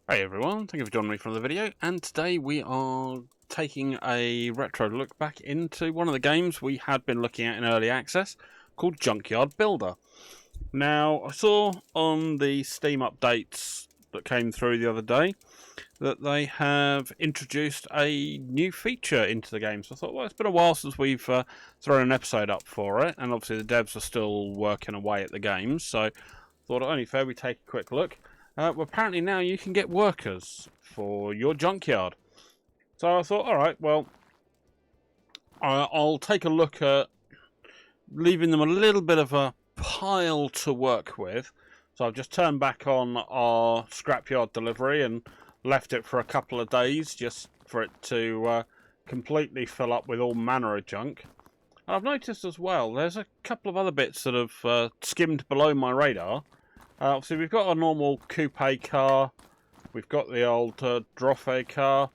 Hey everyone, thank you for joining me for another video, and today we are taking a retro look back into one of the games we had been looking at in early access called Junkyard Builder. Now, I saw on the Steam updates that came through the other day that they have introduced a new feature into the game, so I thought, well, it's been a while since we've thrown an episode up for it, and obviously the devs are still working away at the game, so I thought it only fair we take a quick look. Well, apparently now you can get workers for your junkyard. So I thought, alright, well, I'll take a look at leaving them a little bit of a pile to work with. So I've just turned back on our scrapyard delivery and left it for a couple of days just for it to completely fill up with all manner of junk. And I've noticed as well, there's a couple of other bits that have skimmed below my radar. Obviously, we've got a normal coupe car, we've got the old Droffe car,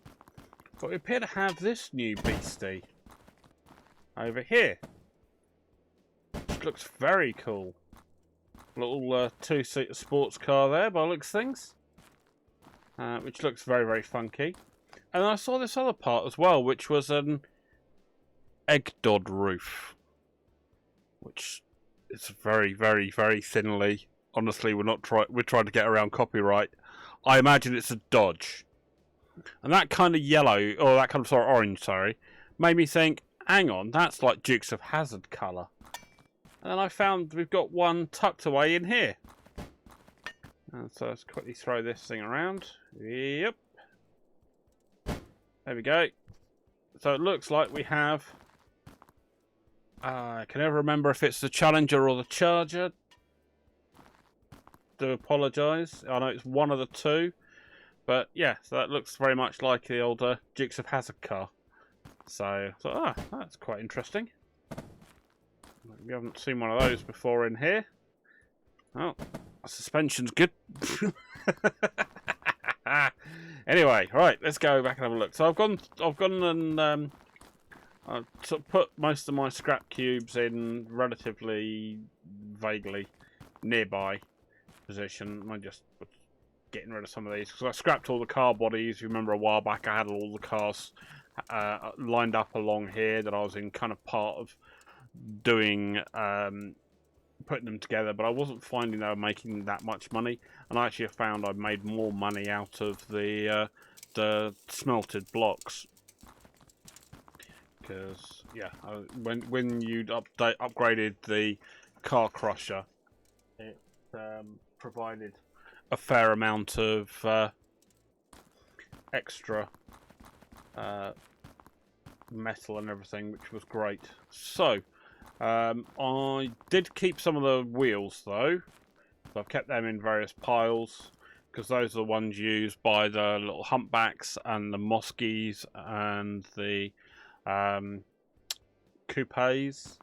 but we appear to have this new beastie over here, which looks very cool. Little two-seater sports car there by the looks of things, which looks very, very funky. And I saw this other part as well, which was an egg dod roof, which is very, very, very thinly. Honestly, we're trying to get around copyright. I imagine it's a Dodge. And that kind of yellow, or that kind of orange, made me think, hang on, that's like Dukes of Hazzard colour. And then I found we've got one tucked away in here. And so let's quickly throw this thing around. Yep. There we go. So it looks like we have... I can never remember if it's the Challenger or the Charger. Do apologise. I know it's one of the two, but yeah, so that looks very much like the old Dukes of Hazzard car. So, that's quite interesting. We haven't seen one of those before in here. Oh, suspension's good. Anyway, right, let's go back and have a look. So I've gone and I've sort of put most of my scrap cubes in relatively vaguely nearby position. I just was getting rid of some of these because I scrapped all the car bodies. You remember a while back I had all the cars lined up along here that I was in kind of part of doing, putting them together, but I wasn't finding they were making that much money, and I actually found I made more money out of the smelted blocks. Because yeah, when you'd upgraded the car crusher, it provided a fair amount of extra metal and everything, which was great. So I did keep some of the wheels though, so I've kept them in various piles because those are the ones used by the little humpbacks and the moskies and the coupes.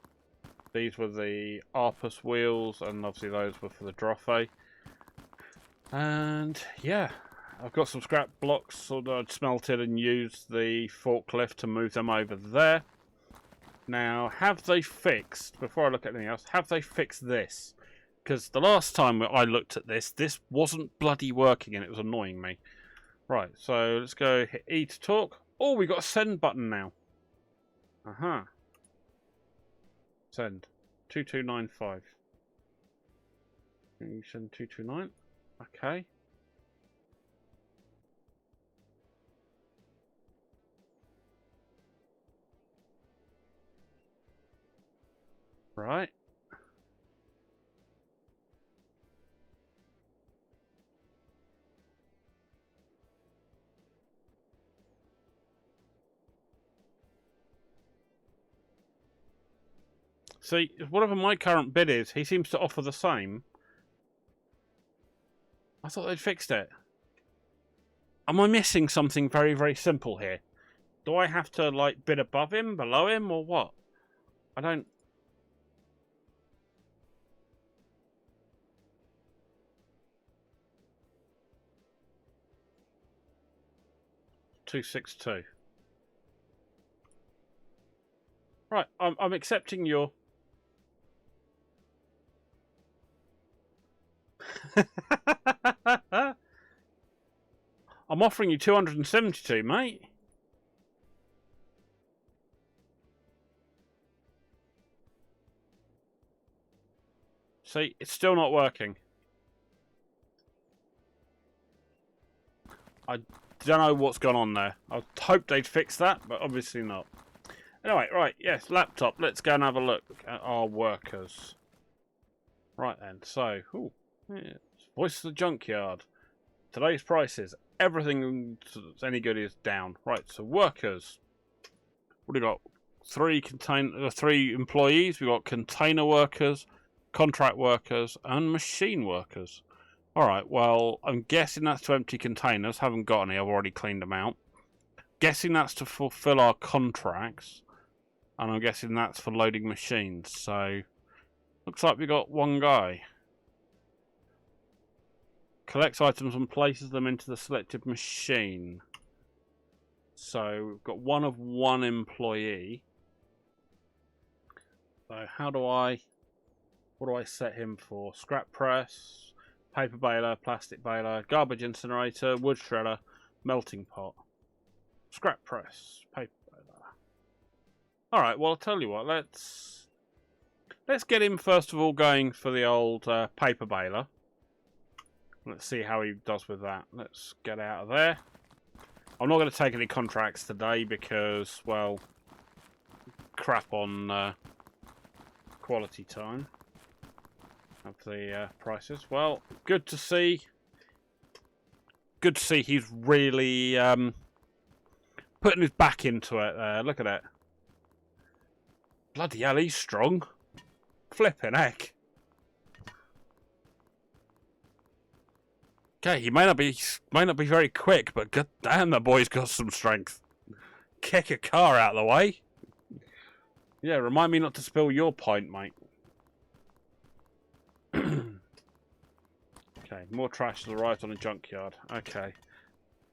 These were the Arpus wheels, and obviously those were for the Droffe. And yeah, I've got some scrap blocks sort of smelted and used the forklift to move them over there. Now, have they fixed, before I look at anything else, have they fixed this? Because the last time I looked at this wasn't bloody working and it was annoying me. Right, so let's go hit E to talk. Oh, we got a send button now. Send 2295. Can you send 229? Okay. Right. See, whatever my current bid is, he seems to offer the same. I thought they'd fixed it. Am I missing something very, very simple here? Do I have to, like, bid above him, below him, or what? I don't... $262. Right, I'm accepting your... I'm offering you 272, mate. See, it's still not working. I don't know what's gone on there. I hoped they'd fix that, but obviously not. Anyway, right, yes, laptop. Let's go and have a look at our workers. Right then, so, ooh, yeah, voice of the junkyard. Today's prices. Everything that's any good is down. Right, so workers. What do we got? Three employees. We got container workers, contract workers, and machine workers. Alright, well, I'm guessing that's to empty containers. Haven't got any, I've already cleaned them out. Guessing that's to fulfill our contracts. And I'm guessing that's for loading machines. So, looks like we got one guy. Collects items and places them into the selected machine. So, we've got one of one employee. So, what do I set him for? Scrap press, paper baler, plastic baler, garbage incinerator, wood shredder, melting pot. Scrap press, paper baler. Alright, well, I'll tell you what, let's get him first of all going for the old paper baler. Let's see how he does with that. Let's get out of there. I'm not going to take any contracts today because, well, crap on quality time of the prices. Well, good to see. Good to see he's really putting his back into it there. Look at it. Bloody hell, he's strong. Flipping heck. Okay, he might not be very quick, but god damn, that boy's got some strength. Kick a car out of the way. Yeah, remind me not to spill your pint, mate. Okay, more trash to the right on the junkyard. Okay,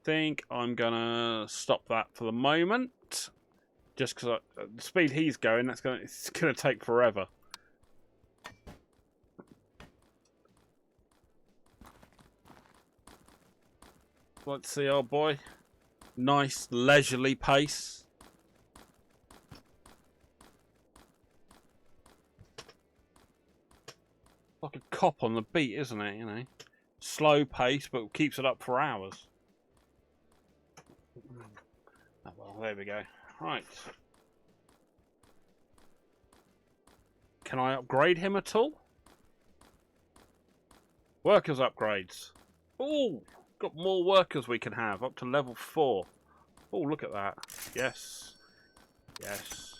think I'm gonna stop that for the moment, just because the speed he's going, it's gonna take forever. Let's see, old boy. Nice leisurely pace. Like a cop on the beat, isn't it? You know, slow pace, but keeps it up for hours. Oh, well, there we go. Right. Can I upgrade him at all? Workers upgrades. Ooh, got more workers we can have, up to level 4. Oh, look at that. Yes. Yes.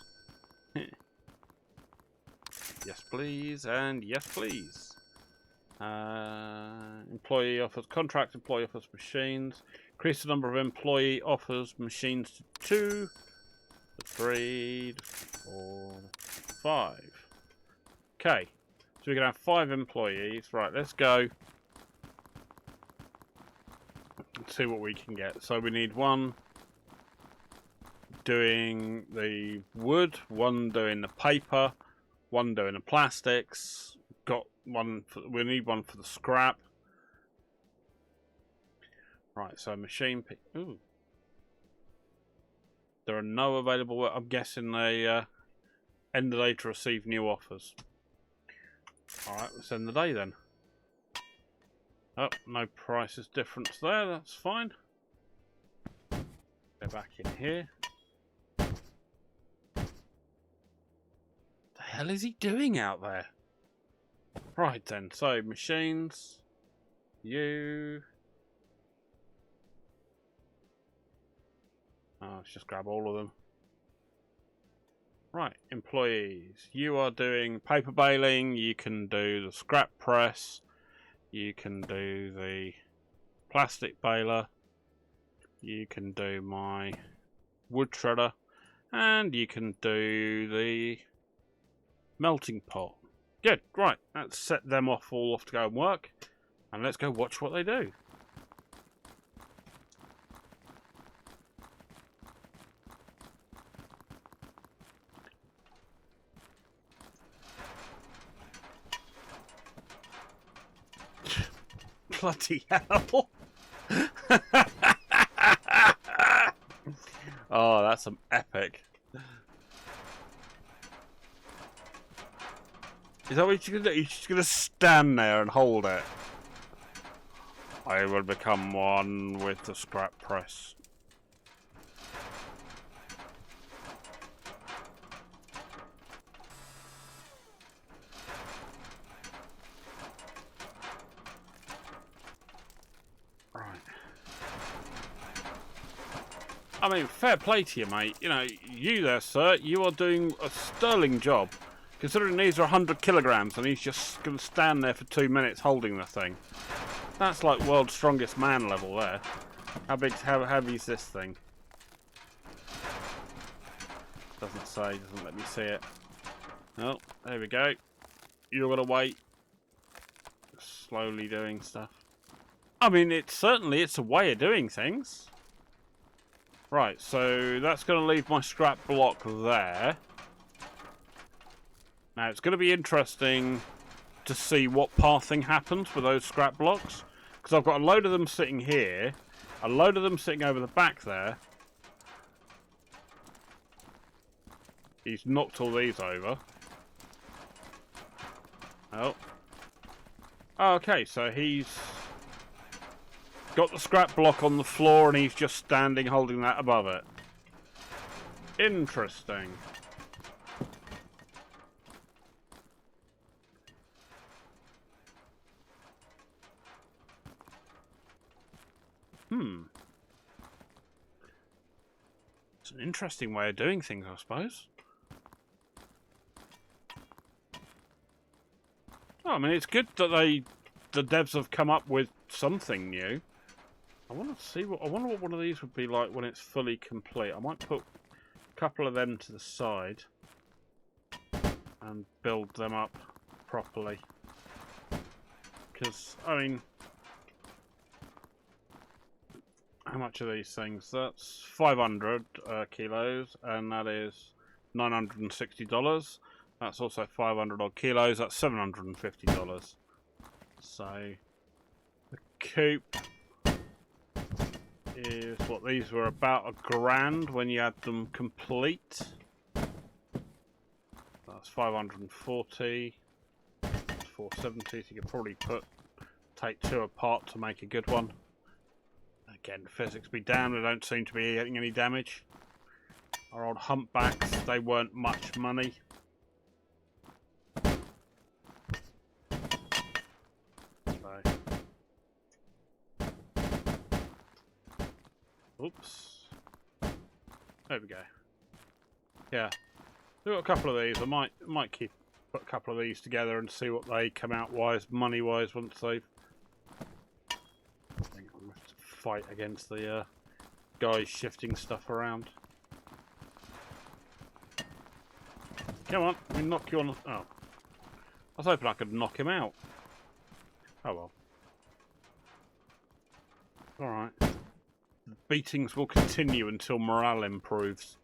Yes, please, and yes, please. Employee offers contract, employee offers machines. Increase the number of employee offers machines to 2, 3, 4, 5. Okay, so we can have 5 employees. Right, let's go. Let's see what we can get. So we need one doing the wood, one doing the paper, one doing the plastics. Got one. We need one for the scrap. Right. So machine. Ooh. There are no available. I'm guessing they end the day to receive new offers. All right. Let's end the day then. Oh, no prices difference there. That's fine. Go back in here. The hell is he doing out there? Right then, so machines, you. Oh, let's just grab all of them. Right, employees. You are doing paper baling, you can do the scrap press, you can do the plastic baler, you can do my wood shredder, and you can do the melting pot. Good, right, let's set them all off to go and work, and let's go watch what they do. Bloody hell. Oh, that's some epic. Is that what you're gonna do? You're just gonna stand there and hold it. I will become one with the scrap press. Right. I mean, fair play to you, mate. You know, you there, sir, you are doing a sterling job. Considering these are 100 kilograms and he's just going to stand there for 2 minutes holding the thing. That's like world's strongest man level there. How heavy is this thing? Doesn't say, doesn't let me see it. Oh, there we go. You're going to wait. Slowly doing stuff. I mean, it's a way of doing things. Right, so that's going to leave my scrap block there. Now, it's going to be interesting to see what pathing happens with those scrap blocks. Because I've got a load of them sitting here, a load of them sitting over the back there. He's knocked all these over. Oh. Okay, so he's got the scrap block on the floor and he's just standing holding that above it. Interesting. It's an interesting way of doing things, I suppose. Oh, I mean, it's good that the devs have come up with something new. I wonder what one of these would be like when it's fully complete. I might put a couple of them to the side and build them up properly. Because, I mean, how much are these things? That's 500 kilos, and that is $960. That's also 500 odd kilos. That's $750. So the coupe is what these were about $1,000 when you had them complete. That's 540. That's 470. So you could probably take two apart to make a good one. Again, physics be damned, they don't seem to be getting any damage. Our old humpbacks, they weren't much money. So. Oops. There we go. Yeah. We've got a couple of these. I might put a couple of these together and see what they come out wise, money wise, once they've fight against the guys shifting stuff around. Come on, let me knock you on the... Oh. I was hoping I could knock him out. Oh well. Alright. The beatings will continue until morale improves.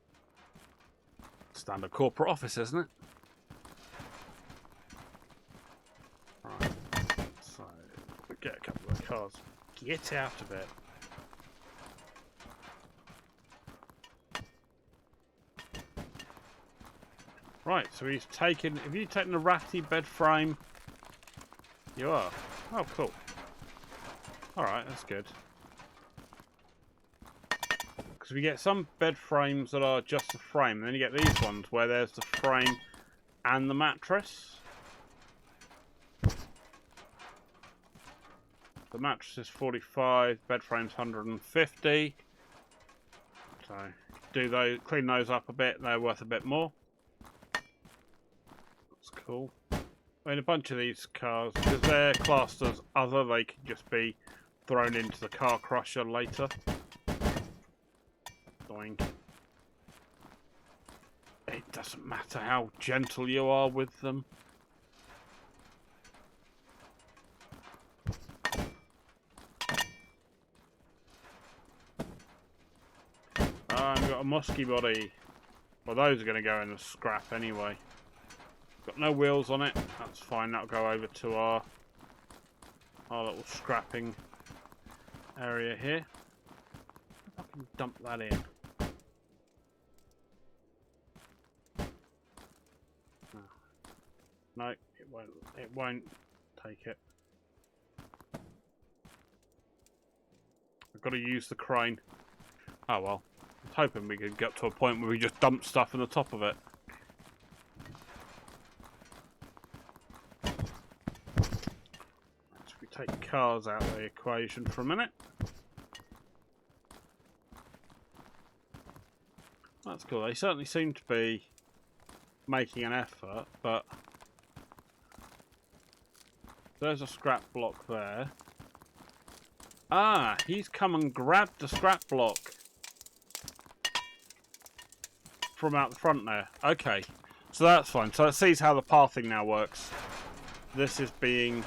Standard corporate office, isn't it? Right. So, get a couple of cars. Get out of it. Right, so he's taken... Have you taken the ratty bed frame? You are? Oh, cool. Alright, that's good. Because we get some bed frames that are just the frame, and then you get these ones where there's the frame and the mattress. The mattress is 45, bed frame's 150. So, do those, clean those up a bit, they're worth a bit more. That's cool. I mean, a bunch of these cars, because they're classed as other, they could just be thrown into the car crusher later. Doink. It doesn't matter how gentle you are with them. I've got a musky body. Well, those are going to go in the scrap anyway. Got no wheels on it. That's fine. That'll go over to our little scrapping area here. If I can dump that in. No, it won't. It won't take it. I've got to use the crane. Oh well. I was hoping we could get to a point where we just dump stuff in the top of it. So we take cars out of the equation for a minute. That's cool. They certainly seem to be making an effort, but there's a scrap block there. Ah, he's come and grabbed the scrap block from out the front there. Okay, so that's fine. So it sees how the pathing now works. This is being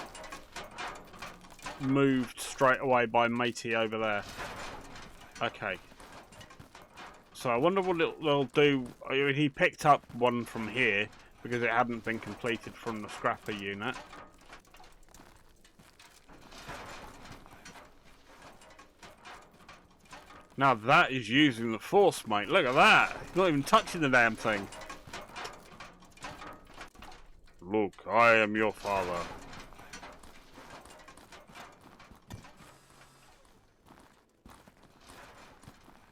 moved straight away by matey over there. Okay. So I wonder what they'll do. I mean, he picked up one from here because it hadn't been completed from the scrapper unit. Now that is using the force, mate. Look at that. He's not even touching the damn thing. Look, I am your father.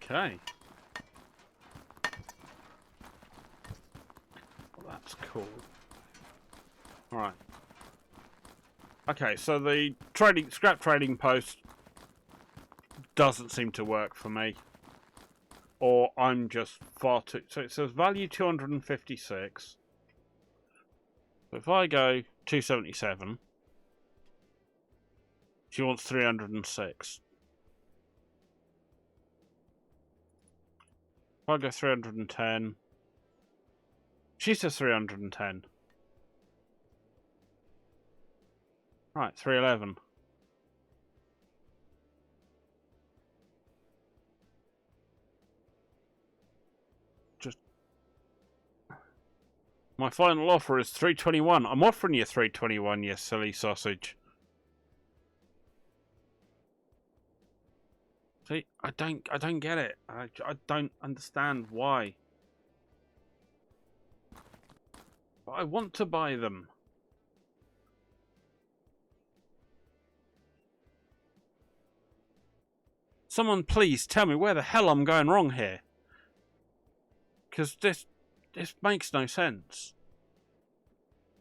Okay. Well, that's cool. Alright. Okay, so the scrap trading post doesn't seem to work for me. Or I'm just far too... So it says value 256. So if I go 277, she wants 306. If I go 310, she says 310. Right, 311. My final offer is 321. I'm offering you 321, you silly sausage. See, I don't get it. I don't understand why. But I want to buy them. Someone please tell me where the hell I'm going wrong here. Because this makes no sense.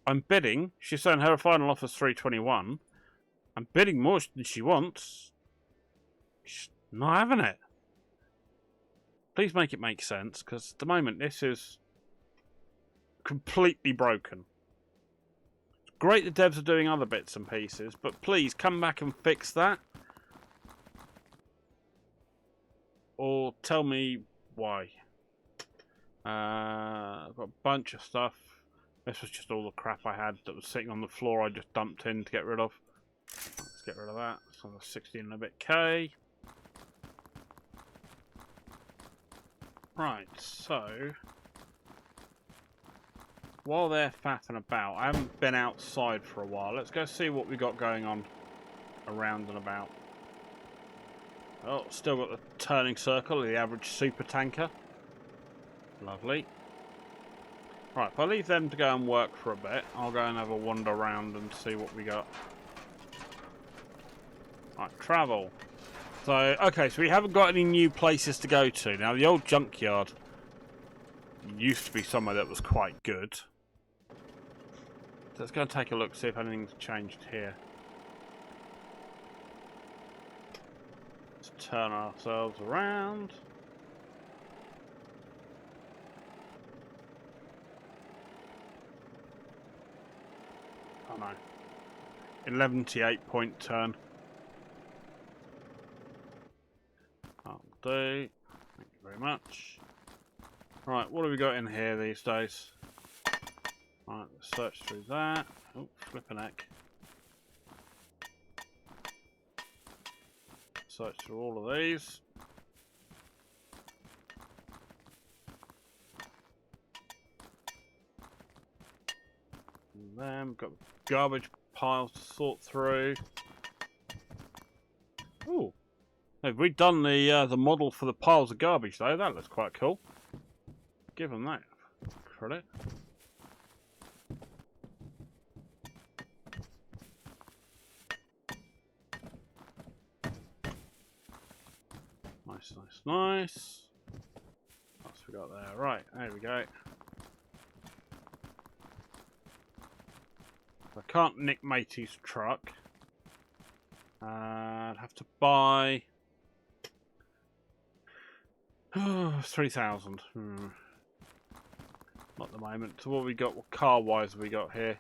I'm bidding. She's saying her final offer is 321. I'm bidding more than she wants. She's not having it. Please make it make sense, because at the moment this is completely broken. It's great the devs are doing other bits and pieces, but please come back and fix that. Or tell me why. I've got a bunch of stuff. This was just all the crap I had that was sitting on the floor I just dumped in to get rid of. Let's get rid of that. It's on the 16 and a bit K. Right, so while they're faffing about, I haven't been outside for a while. Let's go see what we got going on around and about. Oh, still got the turning circle of the average super tanker. Lovely. Right, if I leave them to go and work for a bit, I'll go and have a wander around and see what we got. Right, travel. So, okay, so we haven't got any new places to go to. Now, the old junkyard used to be somewhere that was quite good. So let's go and take a look, see if anything's changed here. Let's turn ourselves around. Oh no. 11-8-point turn. That'll do. Thank you very much. Right, what have we got in here these days? Right, let's search through that. Oh, flippin' heck. Search through all of these. And then we've got garbage piles to sort through. Ooh. They've redone the model for the piles of garbage though. That looks quite cool. Give them that credit. Nice, nice, nice. What else we got there? Right, there we go. I can't nick Matey's truck. I'd have to buy 3,000. Not at the moment. So what we got? What car-wise have we got here?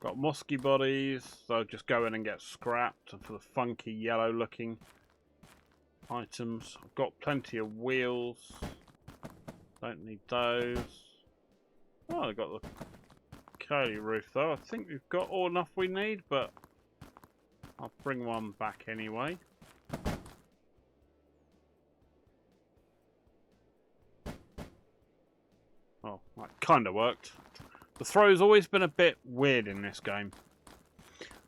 Got musky bodies, so just go in and get scrapped. And for the funky yellow-looking items, I've got plenty of wheels. Don't need those. Oh, I got the curly roof though. I think we've got all enough we need, but I'll bring one back anyway. Oh, that kind of worked. The throw's always been a bit weird in this game.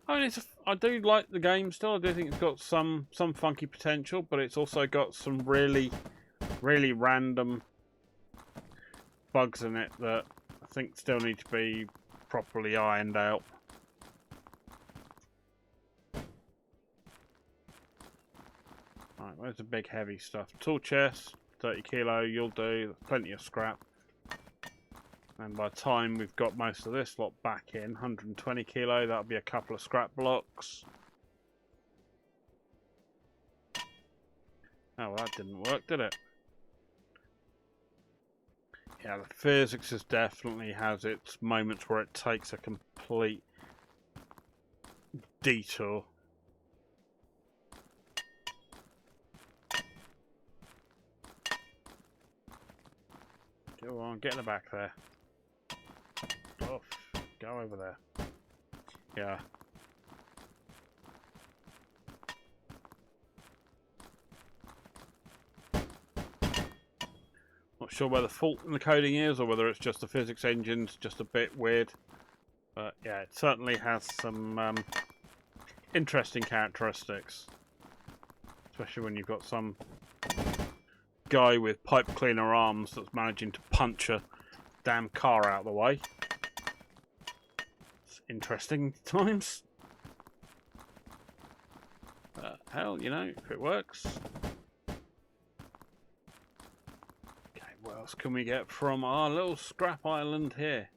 I mean, I do like the game still. I do think it's got some funky potential, but it's also got some really random bugs in it that I think still need to be properly ironed out. Right, where's the big heavy stuff? Tool chest, 30 kilo, you'll do. Plenty of scrap. And by the time we've got most of this lot back in, 120 kilo, that'll be a couple of scrap blocks. Oh, well, that didn't work, did it? Yeah, the physics definitely has its moments where it takes a complete detour. Go on, get in the back there. Oh, go over there. Yeah. Not sure where the fault in the coding is, or whether it's just the physics engine's just a bit weird. But yeah, it certainly has some interesting characteristics. Especially when you've got some guy with pipe cleaner arms that's managing to punch a damn car out of the way. It's interesting times. Hell, you know, if it works. Okay, what else can we get from our little scrap island here?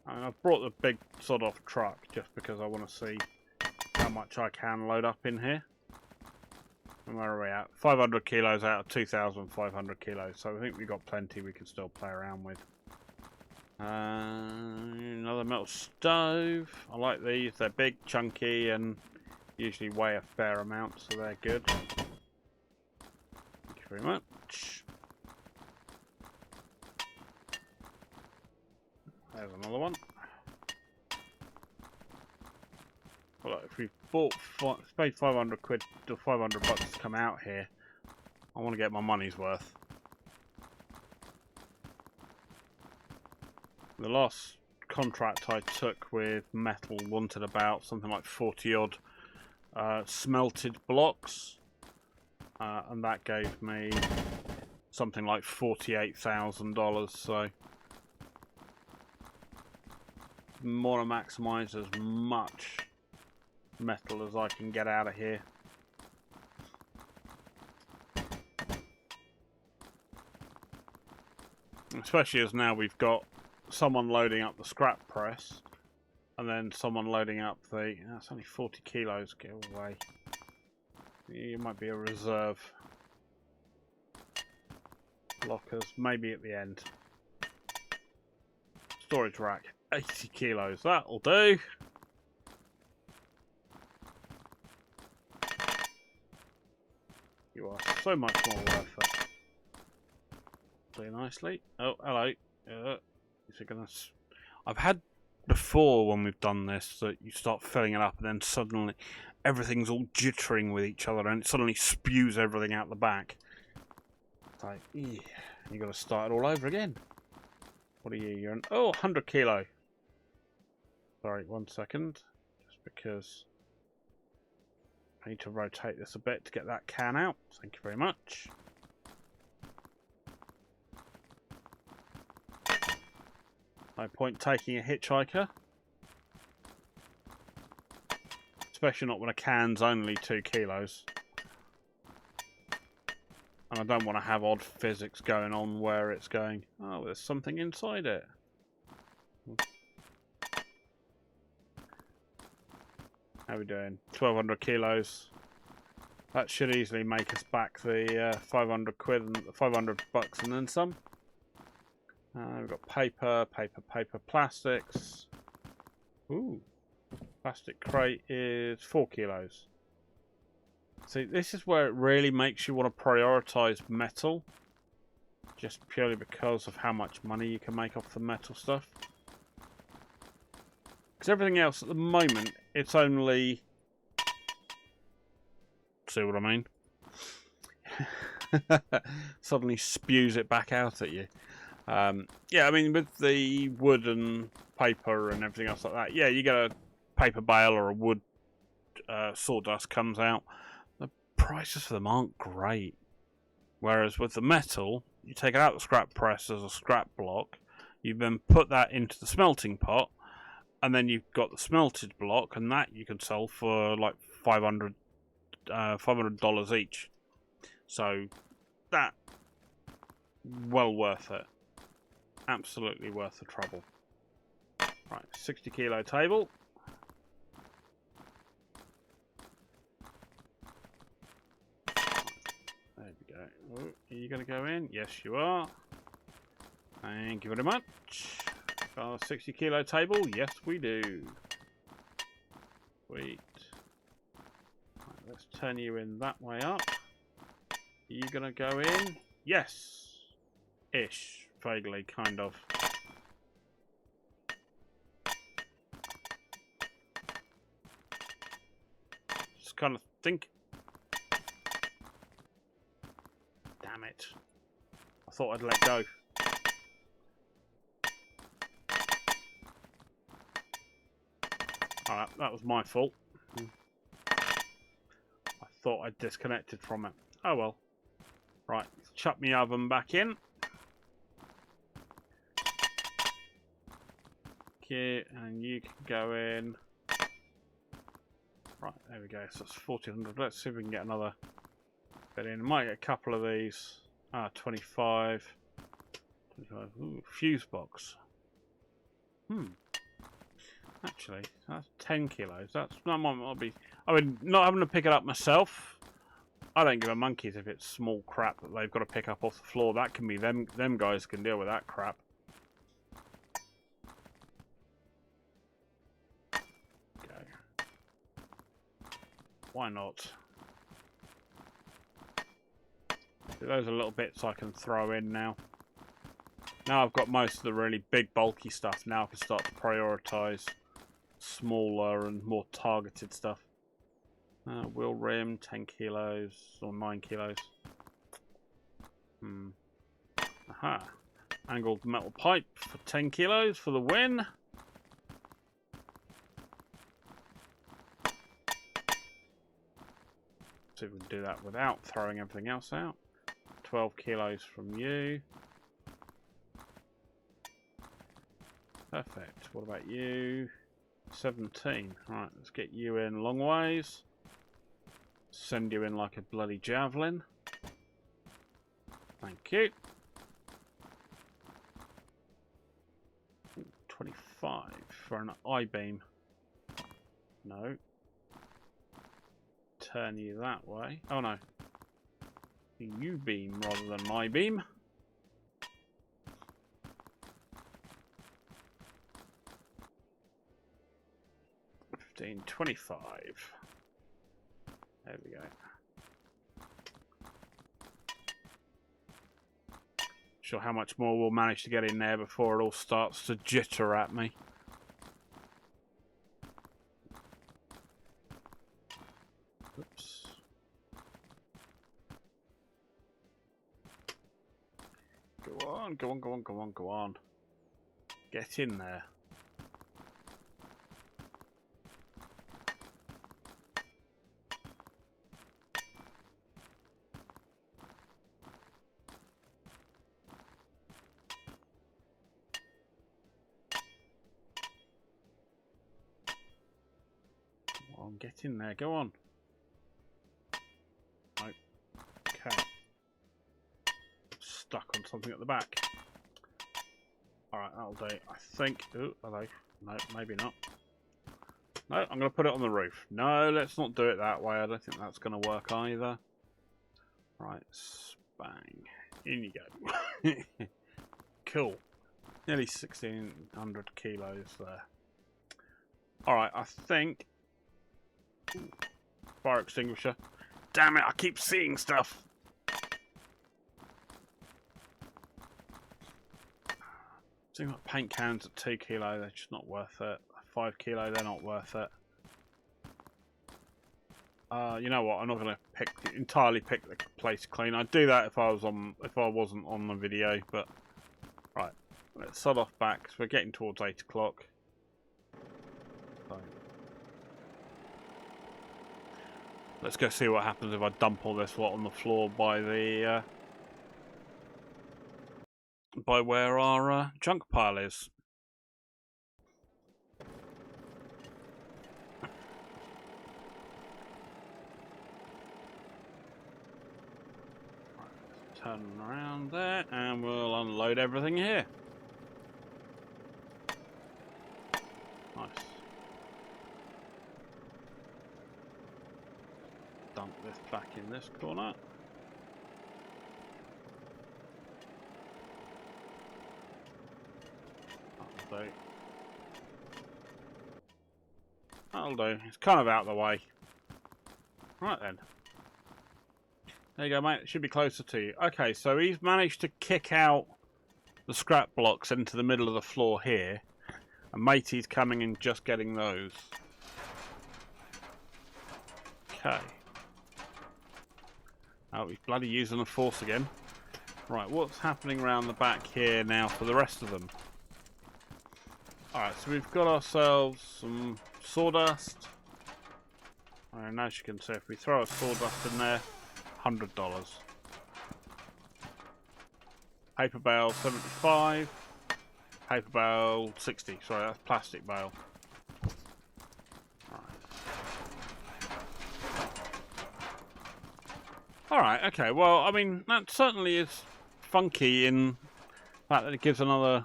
I mean, I've brought the big sod-off truck just because I want to see how much I can load up in here. And where are we at? 500 kilos out of 2,500 kilos. So I think we've got plenty we can still play around with. Another metal stove. I like these. They're big, chunky, and usually weigh a fair amount, so they're good. Thank you very much. There's another one. Well, if we've paid 500 quid to 500 bucks to come out here, I want to get my money's worth. The last contract I took with metal wanted about something like 40 odd smelted blocks, and that gave me something like $48,000. So more to maximise as much metal as I can get out of here. Especially as now we've got someone loading up the scrap press and then someone loading up the... That's only 40 kilos, get away. You might be a reserve. Lockers, maybe at the end. Storage rack, 80 kilos, that'll do. You are so much more worth it. Play nicely. Oh, hello. Is it gonna... I've had before when we've done this that you start filling it up and then suddenly everything's all jittering with each other and it suddenly spews everything out the back. It's like, yeah, you got to start it all over again. What are you? You're an... Oh, 100 kilo. Sorry, 1 second. Just because I need to rotate this a bit to get that can out. Thank you very much. No point taking a hitchhiker. Especially not when a can's only 2 kilos. And I don't want to have odd physics going on where it's going. Oh, there's something inside it. How are we doing? 1,200 kilos. That should easily make us back the 500 quid and 500 bucks and then some. We've got paper, plastics. Ooh, plastic crate is 4 kilos. See, this is where it really makes you want to prioritise metal, just purely because of how much money you can make off the metal stuff. Because everything else at the moment, it's only... See what I mean? Suddenly spews it back out at you. Yeah, I mean, with the wood and paper and everything else like that, yeah, you get a paper bale or a wood sawdust comes out. The prices for them aren't great. Whereas with the metal, you take it out of the scrap press as a scrap block, you then put that into the smelting pot, and then you've got the smelted block, and that you can sell for like $500 each. So that, well worth it. Absolutely worth the trouble. Right, 60 kilo table. There we go. Oh, are you going to go in? Yes, you are. Thank you very much. Got a 60 kilo table? Yes, we do. Sweet. Right, let's turn you in that way up. Are you going to go in? Yes. Ish. Vaguely, kind of. Just kind of think. Damn it. I thought I'd let go. Alright, that was my fault. I thought I'd disconnected from it. Oh well. Right, chuck my oven back in. Okay, and you can go in. Right, there we go. So that's 1,400. Let's see if we can get another bit in. I might get a couple of these. 25. 25. Ooh, fuse box. Actually, that's 10 kilos. That might be... I mean, not having to pick it up myself, I don't give a monkeys if it's small crap that they've got to pick up off the floor. That can be them guys can deal with that crap. Go. Why not? Those are little bits I can throw in now. Now I've got most of the really big bulky stuff. Now I can start to prioritise smaller and more targeted stuff. Wheel rim, 10 kilos or 9 kilos. Aha. Angled metal pipe for 10 kilos for the win. See if we can do that without throwing everything else out. 12 kilos from you. Perfect. What about you? 17. Right, let's get you in long ways. Send you in like a bloody javelin. Thank you. Ooh, 25 for an I-beam. No. Turn you that way. Oh no. U-beam rather than my beam. $15.25. There we go. Sure how much more we'll manage to get in there before it all starts to jitter at me. Oops. Go on, go on, go on, go on, go on. Get in there. Get in there, go on. Right. Okay. something at the back. Alright, that'll do. I think... Ooh, are they? No, maybe not. No, I'm going to put it on the roof. No, let's not do it that way. I don't think that's going to work either. Right, bang. In you go. Cool. Nearly 1,600 kilos there. Alright, I think... Fire extinguisher. Damn it, I keep seeing stuff. Seems like paint cans at 2 kilo, they're just not worth it. 5 kilo, they're not worth it. You know what? I'm not going to entirely pick the place clean. I'd do that if I wasn't on the video, but right. Let's sod off back because we're getting towards 8 o'clock. So, let's go see what happens if I dump all this lot on the floor by the by where our junk pile is. Turn around there and we'll unload everything here. Nice. Dump this back in this corner. That'll do. That'll do. It's kind of out of the way. Right then. There you go, mate. It should be closer to you. Okay, so he's managed to kick out the scrap blocks into the middle of the floor here. And Matey's coming and just getting those. Okay. Oh, he's bloody using the force again. Right, what's happening around the back here now for the rest of them? Alright, so we've got ourselves some sawdust. And as you can see, if we throw a sawdust in there, $100. Paper bale 75. Paper bale 60. Sorry, that's plastic bale. Alright, okay. Well, I mean, that certainly is funky in the fact that it gives another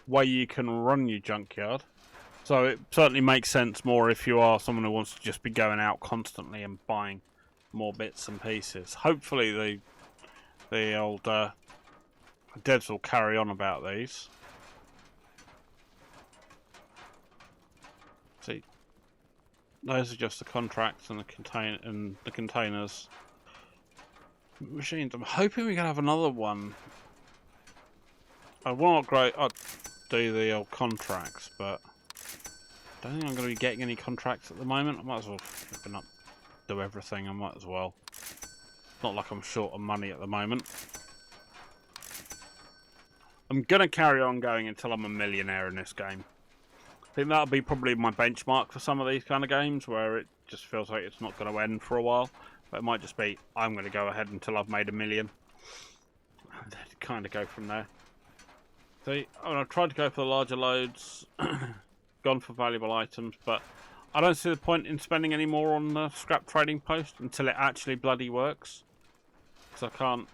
way you can run your junkyard. So it certainly makes sense more if you are someone who wants to just be going out constantly and buying more bits and pieces. Hopefully the old devs will carry on about these. See, those are just the contracts and the containers. Machines. I'm hoping we can have another one. I want to do the old contracts, but I don't think I'm going to be getting any contracts at the moment. I might as well open up. Do everything, I might as well. Not like I'm short of money at the moment. I'm gonna carry on going until I'm a millionaire in this game. I think that'll be probably my benchmark for some of these kind of games where it just feels like it's not going to end for a while. But it might just be, I'm going to go ahead until I've made $1 million. And then kind of go from there. See, I've tried to go for the larger loads. Gone for valuable items, but I don't see the point in spending any more on the scrap trading post until it actually bloody works. Because I can't...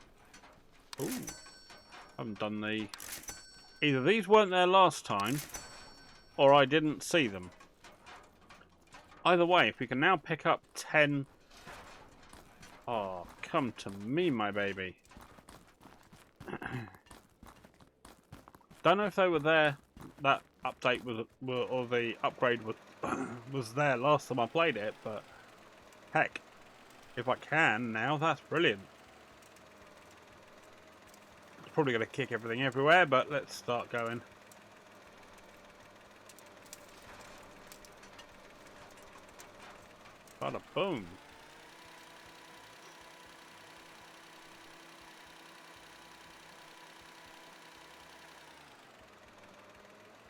Ooh. I haven't done the... Either these weren't there last time, or I didn't see them. Either way, if we can now pick up 10... Oh, come to me, my baby. Don't know if they were there. That update was... Or the upgrade was there last time I played it, but... Heck. If I can now, that's brilliant. It's probably going to kick everything everywhere, but let's start going. Bada boom.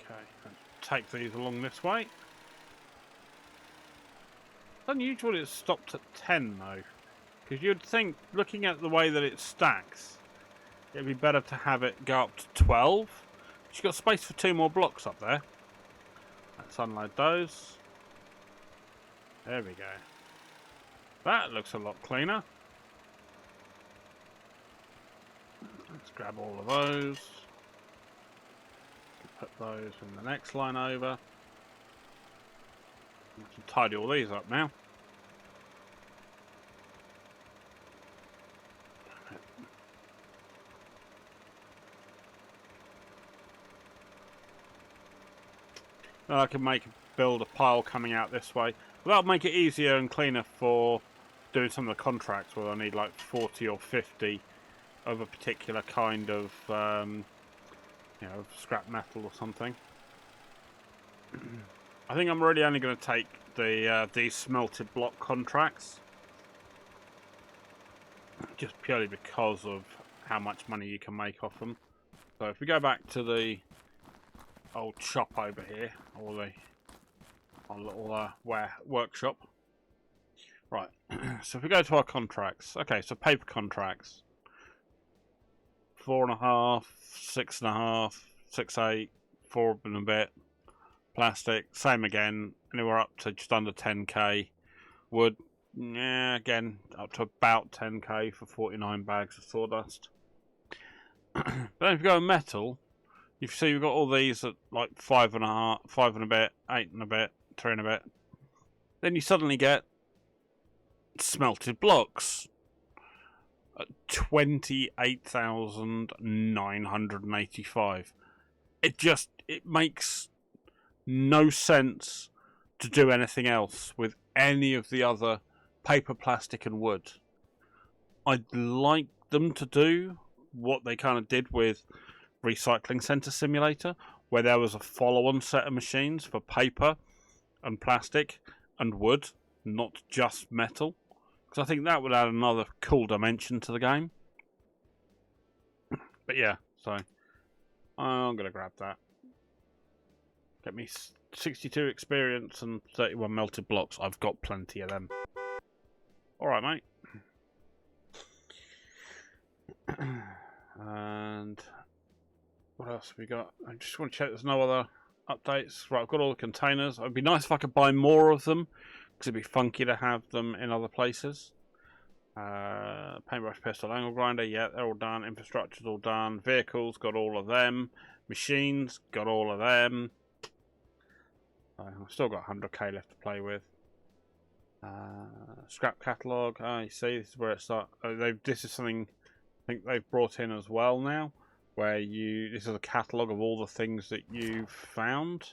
Okay, take these along this way. It's unusual it's stopped at 10 though, because you'd think, looking at the way that it stacks, it'd be better to have it go up to 12. You've got space for 2 more blocks up there. Let's unload those. There we go. That looks a lot cleaner. Let's grab all of those. Put those in the next line over. I can tidy all these up now. Now I can build a pile coming out this way. That'll make it easier and cleaner for doing some of the contracts where I need like 40 or 50 of a particular kind of you know, scrap metal or something. I think I'm really only going to take the these smelted block contracts, just purely because of how much money you can make off them. So if we go back to the old shop over here, or our little workshop. Right, so if we go to our contracts, okay, so paper contracts, 4.5, 6.5, 6.8, 4 and a bit. Plastic, same again, anywhere up to just under 10k. Wood, yeah, again, up to about 10k for 49 bags of sawdust. But then if you go metal, you see we've got all these at like 5.5, 5 and a bit, 8 and a bit, 3 and a bit. Then you suddenly get smelted blocks at 28,985. It makes no sense to do anything else with any of the other paper, plastic and wood. I'd like them to do what they kind of did with Recycling Center Simulator, where there was a follow-on set of machines for paper and plastic and wood, not just metal, because I think that would add another cool dimension to the game. But yeah, so I'm gonna grab that. Get me 62 experience and 31 melted blocks. I've got plenty of them. Alright, mate. And what else have we got? I just want to check there's no other updates. Right, I've got all the containers. It'd be nice if I could buy more of them, because it'd be funky to have them in other places. Paintbrush, pistol, angle grinder, yeah, they're all done. Infrastructure's all done. Vehicles, got all of them. Machines, got all of them. I've still got 100k left to play with. Scrap catalogue. You see, this is where it starts. This is something I think they've brought in as well now, where this is a catalogue of all the things that you've found.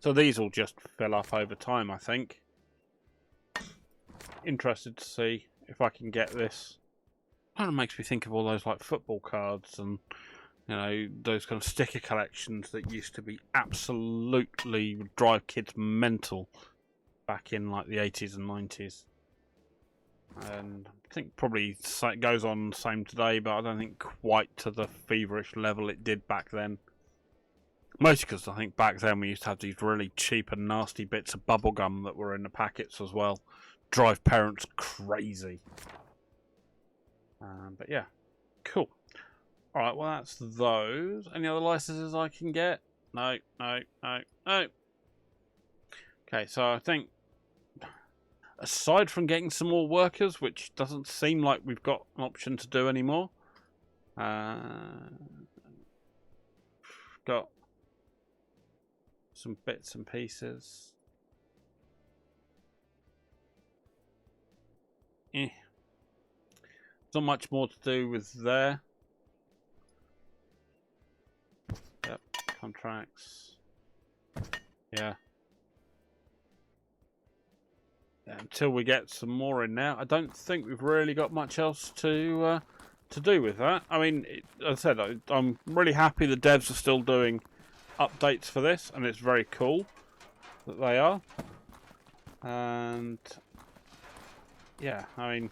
So these will just fill up over time, I think. Interested to see if I can get this. Kind of makes me think of all those like football cards and, you know, those kind of sticker collections that used to be absolutely drive kids mental back in like the 80s and 90s. And I think probably it goes on the same today, but I don't think quite to the feverish level it did back then. Mostly because I think back then we used to have these really cheap and nasty bits of bubblegum that were in the packets as well. Drive parents crazy. But yeah, cool. Alright, well that's those. Any other licenses I can get? No. Okay, so I think aside from getting some more workers, which doesn't seem like we've got an option to do anymore, got some bits and pieces. Not much more to do with there. Yep, contracts. Yeah. Until we get some more in now, I don't think we've really got much else to do with that. I mean, as I said, I'm really happy the devs are still doing updates for this, and it's very cool that they are. And yeah, I mean,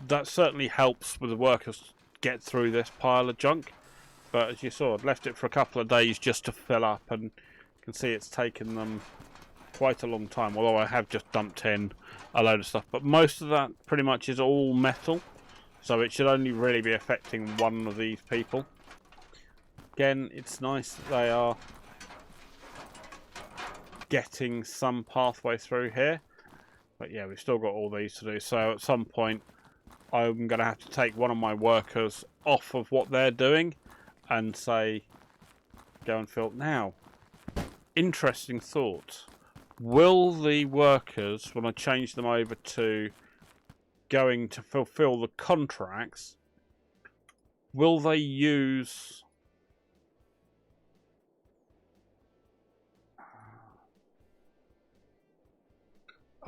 that certainly helps with the workers get through this pile of junk. But as you saw, I've left it for a couple of days just to fill up, and you can see it's taken them quite a long time, although I have just dumped in a load of stuff. But most of that pretty much is all metal, so it should only really be affecting one of these people. Again, it's nice that they are getting some pathway through here. But yeah, we've still got all these to do. So at some point, I'm going to have to take one of my workers off of what they're doing and say, go and fill. Now, interesting thought. Will the workers, when I change them over to going to fulfill the contracts, will they use...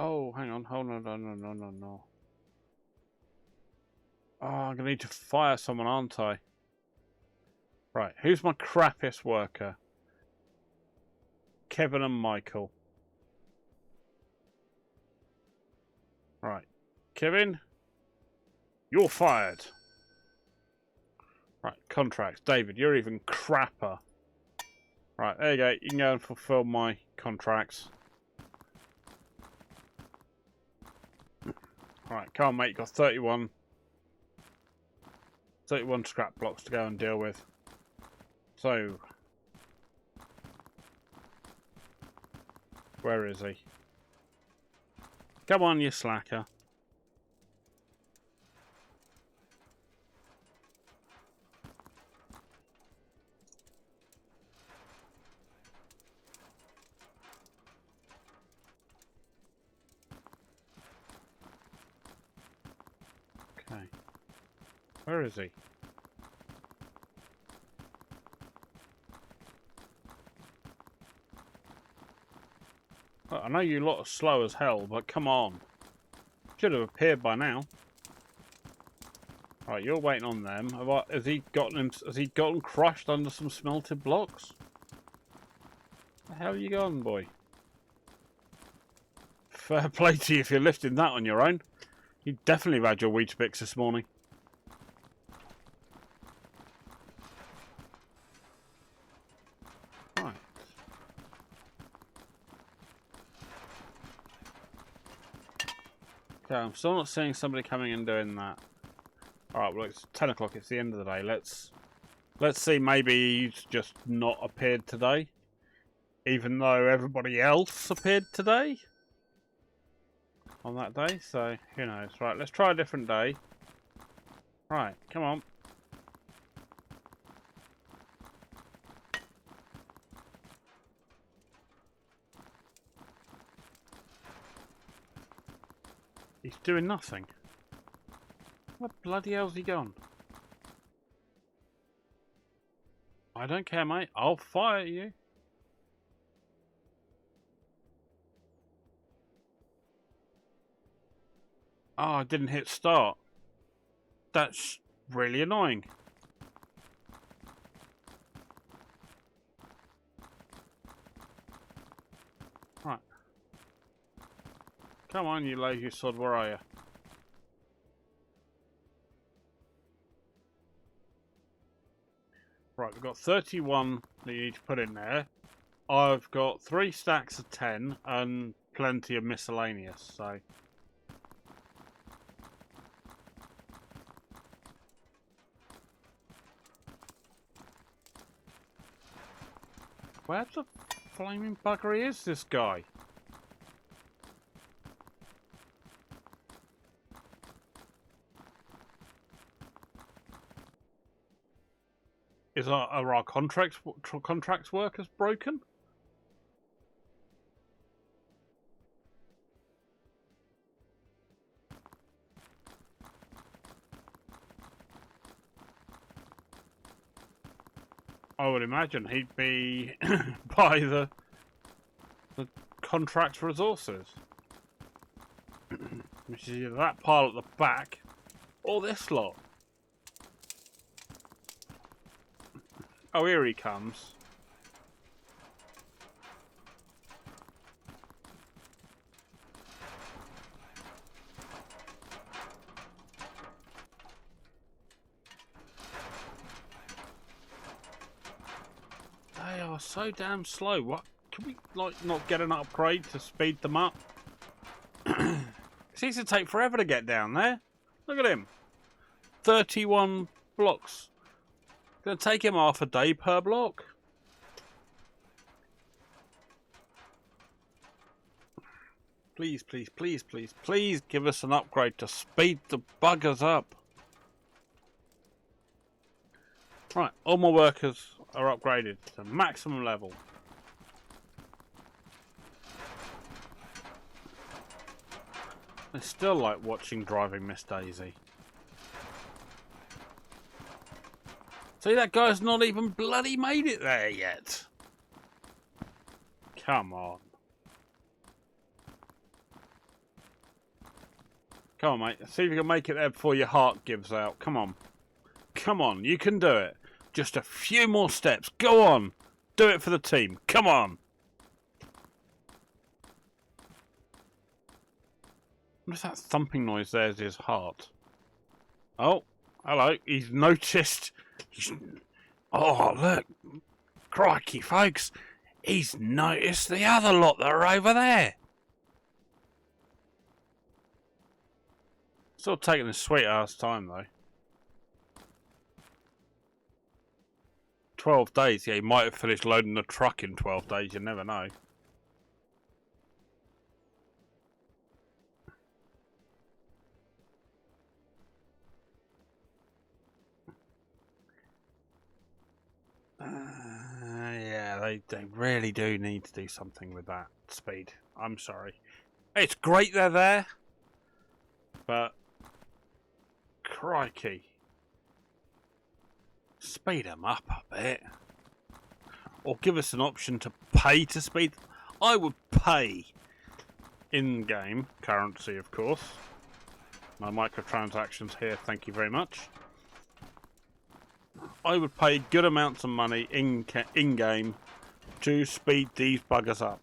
Oh, hang on. Hold on. No. Oh, I'm going to need to fire someone, aren't I? Right, who's my crappiest worker? Kevin and Michael. Right, Kevin, you're fired. Right, contracts. David, you're even crapper. Right, there you go. You can go and fulfill my contracts. Right, come on, mate. You've got 31 scrap blocks to go and deal with. So, where is he? Come on, you slacker. Okay. Where is he? Well, I know you lot are slow as hell, but come on. Should have appeared by now. Right, you're waiting on them. Has he gotten crushed under some smelted blocks? The hell you gone, boy? Fair play to you if you're lifting that on your own. You definitely had your Weetabix this morning. Right. Okay, I'm still not seeing somebody coming and doing that. Alright, well it's 10 o'clock, it's the end of the day. Let's see, maybe he's just not appeared today. Even though everybody else appeared today. On that day, so who knows. Right, let's try a different day. Right, come on. He's doing nothing. What bloody hell's he gone? I don't care, mate. I'll fire you. Oh, I didn't hit start. That's really annoying. Right. Come on, you lazy sod, where are you? Right, we've got 31 that you need to put in there. I've got 3 stacks of 10 and plenty of miscellaneous, so... Where the flaming buggery is this guy? Are our contracts workers broken? I would imagine he'd be by the contract resources. Which is either that pile at the back or this lot. Oh, here he comes. They are so damn slow. What? Can we, like, not get an upgrade to speed them up? It seems to take forever to get down there. Look at him. 31 blocks. It's going to take him half a day per block. Please, please, please, please, please give us an upgrade to speed the buggers up. Right, all my workers are upgraded to maximum level. I still like watching Driving Miss Daisy. See, that guy's not even bloody made it there yet. Come on. Come on, mate. See if you can make it there before your heart gives out. Come on. Come on, you can do it. Just a few more steps. Go on. Do it for the team. Come on. What is that thumping noise? There's his heart. Oh, hello. He's noticed. Oh, look. Crikey, folks. He's noticed the other lot that are over there. Still taking a sweet ass time, though. 12 days. Yeah, he might have finished loading the truck in 12 days. You never know. Yeah, they really do need to do something with that speed. I'm sorry. It's great they're there, but crikey. Speed them up a bit. Or give us an option to pay to speed. I would pay in-game currency, of course. No microtransactions here, thank you very much. I would pay good amounts of money in-game to speed these buggers up.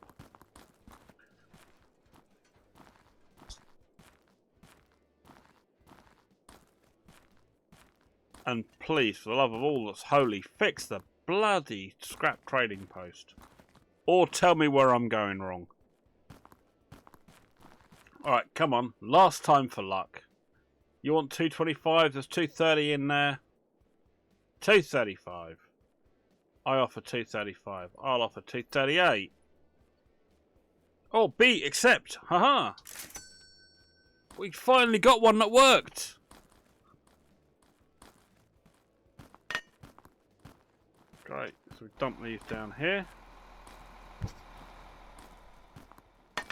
And please, for the love of all that's holy, fix the bloody scrap trading post. Or tell me where I'm going wrong. Alright, come on. Last time for luck. You want 225? There's 230 in there. 235. I offer 235. I'll offer 238. Oh, B, accept. Haha. We finally got one that worked. Great. So we dump these down here.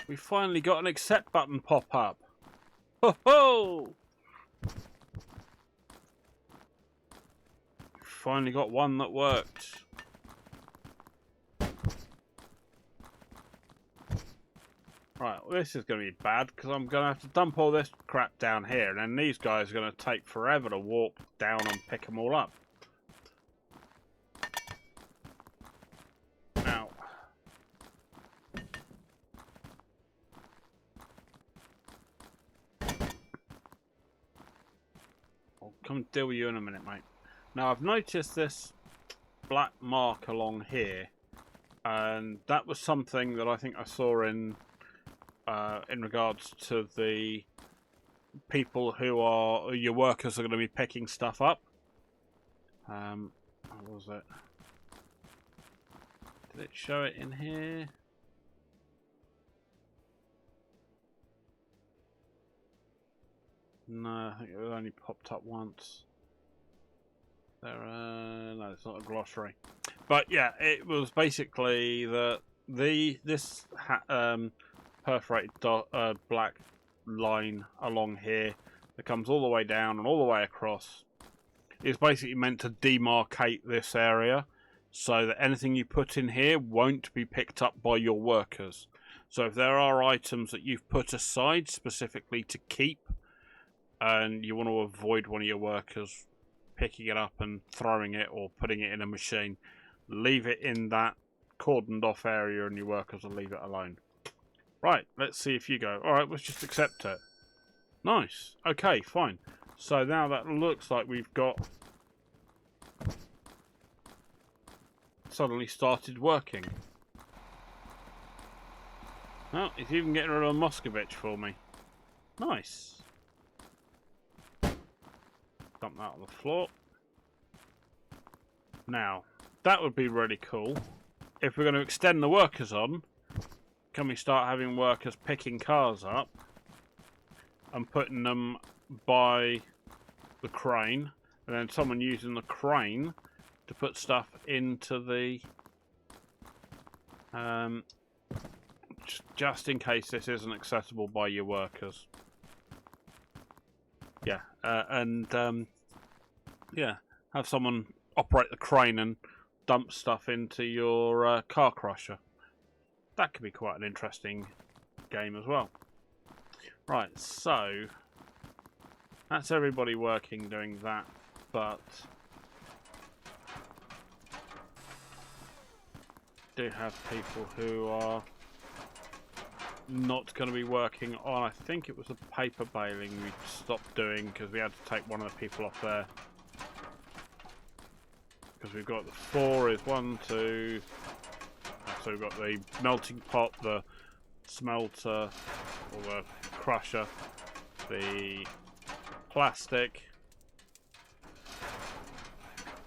We finally got an accept button pop up. Ho ho! Finally got one that worked. Right, well, this is going to be bad because I'm going to have to dump all this crap down here, and then these guys are going to take forever to walk down and pick them all up. Now, I'll come deal with you in a minute, mate. Now, I've noticed this black mark along here, and that was something that I think I saw in regards to the people who are your workers are going to be picking stuff up. What was it? Did it show it in here? No, I think it was only popped up once. No, it's not a glossary. But yeah, it was basically that this perforated black line along here that comes all the way down and all the way across is basically meant to demarcate this area so that anything you put in here won't be picked up by your workers. So if there are items that you've put aside specifically to keep and you want to avoid one of your workers picking it up and throwing it or putting it in a machine, leave it in that cordoned off area and your workers will leave it alone. Right, let's see if you go. Alright, let's just accept it. Nice. Okay, fine. So now that looks like we've got suddenly started working. Oh, he's even getting rid of a Moscovich for me. Nice. Dump that on the floor. Now, that would be really cool if we're going to extend the workers on. can we start having workers picking cars up and putting them by the crane, and then someone using the crane to put stuff into the just in case this isn't accessible by your workers. Yeah, yeah, have someone operate the crane and dump stuff into your car crusher. That could be quite an interesting game as well. Right, so that's everybody working doing that, but do have people who are not going to be working on, I think it was the paper baling we stopped doing because we had to take one of the people off there. Because we've got the 4 is 1, 2, so we've got the melting pot, the smelter, or the crusher, the plastic,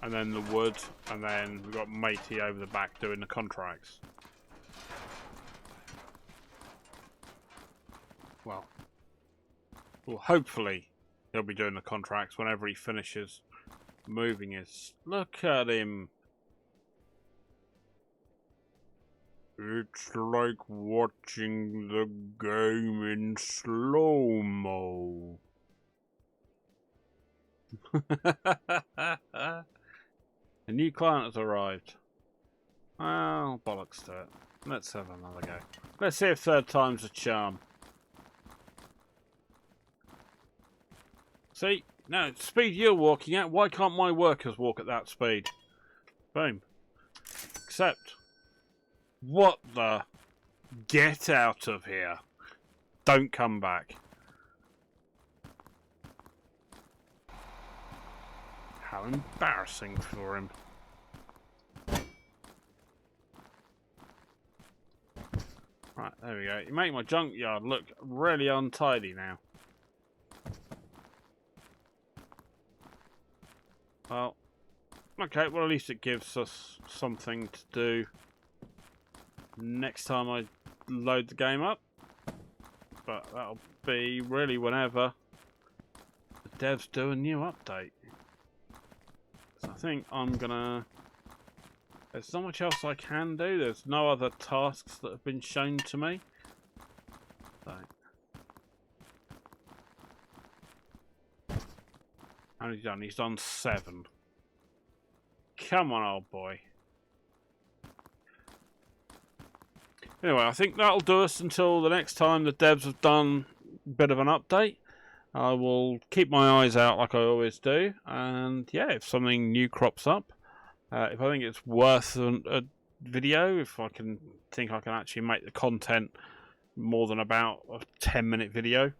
and then the wood, and then we've got Matey over the back doing the contracts. Well, hopefully he'll be doing the contracts whenever he finishes moving his... Look at him! It's like watching the game in slow-mo. A new client has arrived. Well, bollocks to it. Let's have another go. Let's see if third time's a charm. See? Now, speed you're walking at, why can't my workers walk at that speed? Boom. Except... What the... Get out of here. Don't come back. How embarrassing for him. Right, there we go. You make my junkyard look really untidy now. Well, okay, well at least it gives us something to do next time I load the game up. But that'll be really whenever the devs do a new update. So I think I'm gonna... There's not much else I can do. There's no other tasks that have been shown to me. So. How many done? He's done 7. Come on, old boy. Anyway, I think that'll do us until the next time the devs have done a bit of an update. I will keep my eyes out like I always do. And yeah, if something new crops up, if I think it's worth a video, if I can think I can actually make the content more than about a 10-minute video,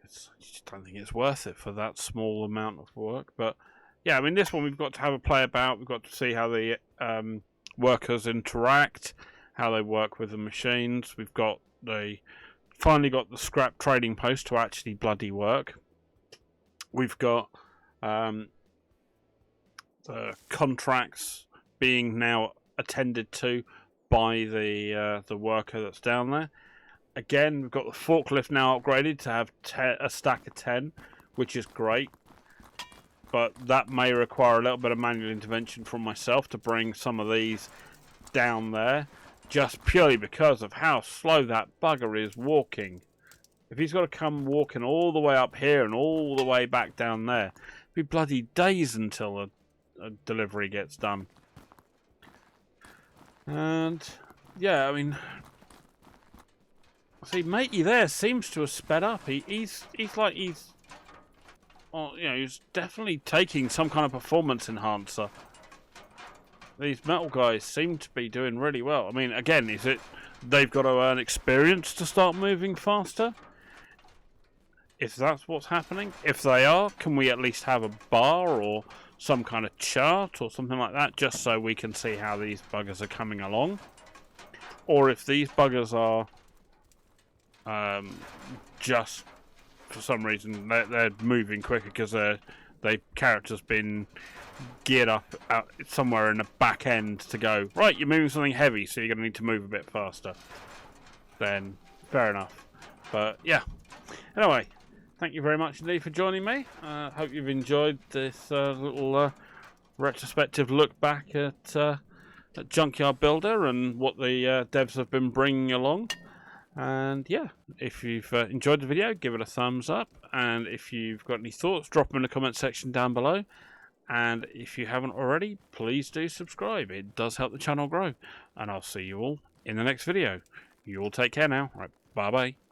I just don't think it's worth it for that small amount of work. But yeah, I mean, this one we've got to have a play about. We've got to see how the workers interact, how they work with the machines. We've got finally got the scrap trading post to actually bloody work. We've got the contracts being now attended to by the worker that's down there. Again, we've got the forklift now upgraded to have a stack of 10, which is great. But that may require a little bit of manual intervention from myself to bring some of these down there, just purely because of how slow that bugger is walking. If he's got to come walking all the way up here and all the way back down there, it'll be bloody days until a delivery gets done. And yeah, I mean, see, matey there seems to have sped up. He's well, you know, he's definitely taking some kind of performance enhancer. These metal guys seem to be doing really well. I mean, again, is it they've got to earn experience to start moving faster? If that's what's happening, if they are, can we at least have a bar or some kind of chart or something like that, just so we can see how these buggers are coming along? Or if these buggers are just for some reason they're moving quicker because their character's been geared up out somewhere in the back end to go, right, you're moving something heavy, so you're going to need to move a bit faster. then fair enough. But yeah, anyway, thank you very much indeed for joining me. Hope you've enjoyed this little retrospective look back at Junkyard Builder and what the devs have been bringing along. And yeah, if you've enjoyed the video, give it a thumbs up, and if you've got any thoughts, drop them in the comment section down below. And if you haven't already, please do subscribe. It does help the channel grow. And I'll see you all in the next video. You all take care now. Right, bye bye.